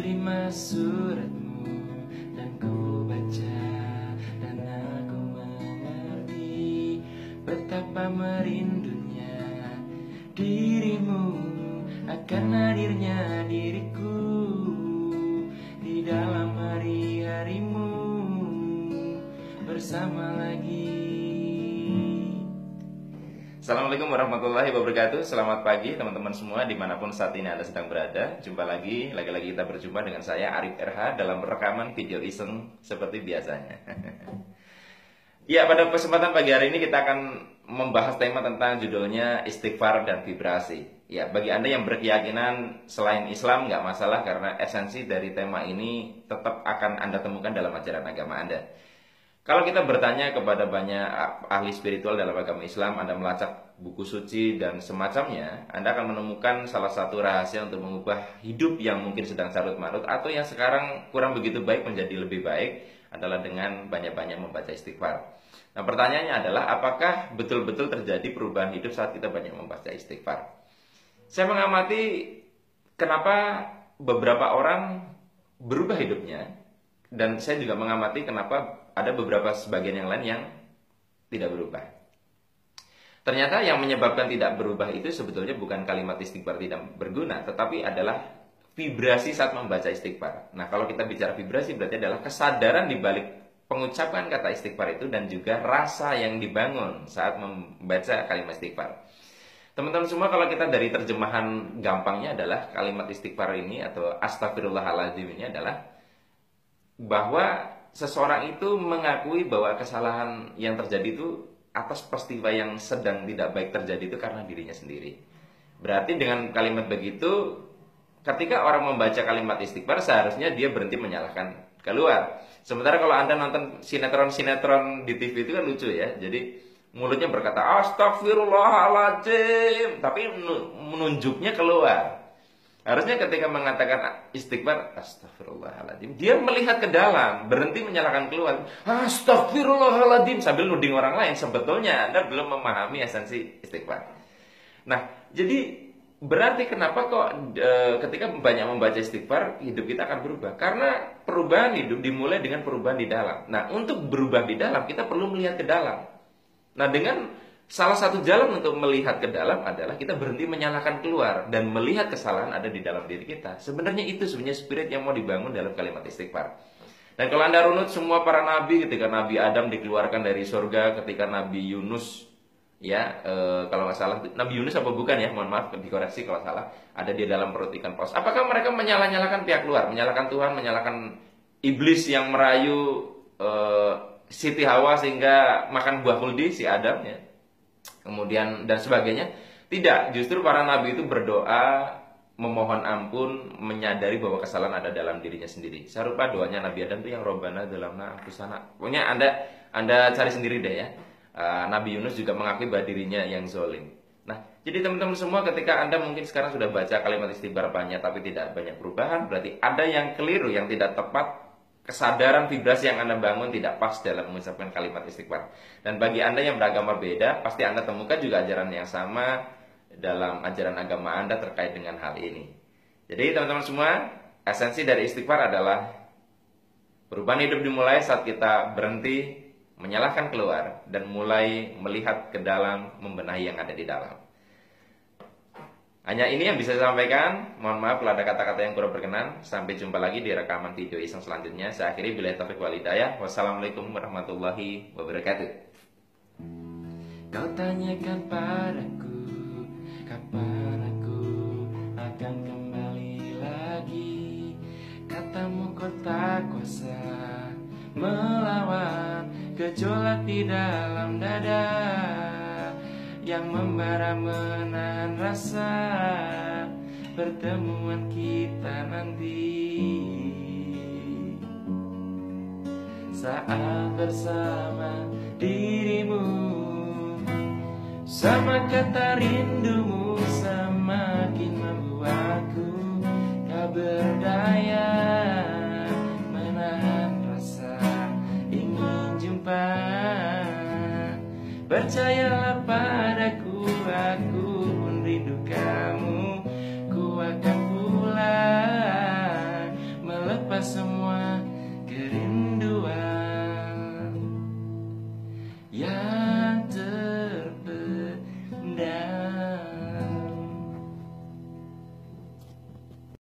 terima suratmu dan ku baca dan aku mengerti betapa merindunya dirimu akan hadirnya diriku di dalam hari-harimu bersama lagi. Assalamualaikum warahmatullahi wabarakatuh. Selamat pagi teman-teman semua dimanapun saat ini Anda sedang berada. Jumpa lagi kita berjumpa dengan saya Arif RH dalam rekaman video iseng seperti biasanya. Ya, pada kesempatan pagi hari ini kita akan membahas tema tentang judulnya istighfar dan vibrasi. Ya, bagi Anda yang berkeyakinan selain Islam nggak masalah, karena esensi dari tema ini tetap akan Anda temukan dalam ajaran agama Anda. Kalau kita bertanya kepada banyak ahli spiritual dalam agama Islam, Anda melacak buku suci dan semacamnya, Anda akan menemukan salah satu rahasia untuk mengubah hidup yang mungkin sedang carut-marut atau yang sekarang kurang begitu baik menjadi lebih baik adalah dengan banyak-banyak membaca istighfar. Nah, pertanyaannya adalah apakah betul-betul terjadi perubahan hidup saat kita banyak membaca istighfar? Saya mengamati kenapa beberapa orang berubah hidupnya, dan saya juga mengamati kenapa ada beberapa sebagian yang lain yang tidak berubah. Ternyata yang menyebabkan tidak berubah itu sebetulnya bukan kalimat istighfar tidak berguna, tetapi adalah vibrasi saat membaca istighfar. Nah, kalau kita bicara vibrasi berarti adalah kesadaran di balik pengucapan kata istighfar itu dan juga rasa yang dibangun saat membaca kalimat istighfar. Teman-teman semua, kalau kita dari terjemahan gampangnya adalah kalimat istighfar ini atau astagfirullahaladzim ini adalah bahwa seseorang itu mengakui bahwa kesalahan yang terjadi itu atas peristiwa yang sedang tidak baik terjadi itu karena dirinya sendiri. Berarti dengan kalimat begitu, ketika orang membaca kalimat istighfar seharusnya dia berhenti menyalahkan keluar. Sementara kalau Anda nonton sinetron-sinetron di TV itu kan lucu ya. Jadi mulutnya berkata astagfirullahaladzim, tapi menunjuknya keluar. Harusnya ketika mengatakan istighfar, astagfirullahaladzim, dia melihat ke dalam, berhenti menyalahkan keluar. Astagfirullahaladzim, sambil nuding orang lain. Sebetulnya Anda belum memahami esensi istighfar. Nah, jadi berarti kenapa kok ketika banyak membaca istighfar, hidup kita akan berubah? Karena perubahan hidup dimulai dengan perubahan di dalam. Nah, untuk berubah di dalam, kita perlu melihat ke dalam. Nah, dengan salah satu jalan untuk melihat ke dalam adalah kita berhenti menyalahkan keluar dan melihat kesalahan ada di dalam diri kita. Sebenarnya itu sebenarnya spirit yang mau dibangun dalam kalimat istighfar. Dan kalau Anda runut semua para nabi, ketika Nabi Adam dikeluarkan dari surga, ketika Nabi Yunus, ya kalau nggak salah Nabi Yunus apa bukan ya, mohon maaf dikoreksi kalau salah, ada di dalam perut ikan paus. Apakah mereka menyalahkan pihak luar, menyalahkan Tuhan, menyalahkan iblis yang merayu Siti Hawa sehingga makan buah kuldi si Adam ya? Kemudian dan sebagainya? Tidak, justru para nabi itu berdoa, memohon ampun, menyadari bahwa kesalahan ada dalam dirinya sendiri. Serupa doanya Nabi Adam itu yang Robbana dalamna anfusana. Pokoknya Anda cari sendiri deh ya. Nabi Yunus juga mengakui bahwa dirinya yang zolim. Nah, jadi teman-teman semua, ketika Anda mungkin sekarang sudah baca kalimat istighfar banyak tapi tidak banyak perubahan, berarti ada yang keliru, yang tidak tepat. Kesadaran vibrasi yang Anda bangun tidak pas dalam mengucapkan kalimat istighfar. Dan bagi Anda yang beragama beda, pasti Anda temukan juga ajaran yang sama dalam ajaran agama Anda terkait dengan hal ini. Jadi teman-teman semua, esensi dari istighfar adalah perubahan hidup dimulai saat kita berhenti menyalahkan keluar dan mulai melihat ke dalam, membenahi yang ada di dalam. Hanya ini yang bisa saya sampaikan. Mohon maaf kalau ada kata-kata yang kurang berkenan. Sampai jumpa lagi di rekaman video iseng selanjutnya. Saya akhiri, billahi taufiq wal hidayah. Wassalamualaikum warahmatullahi wabarakatuh. Kau tanyakan padaku, kapan aku akan kembali lagi. Katamu kau tak kuasa melawan gejolak di dalam dada yang membara menahan rasa pertemuan kita nanti. Saat bersama dirimu, sama kata rindumu semakin membuatku tak berdaya menahan rasa ingin jumpa. Percayalah padaku,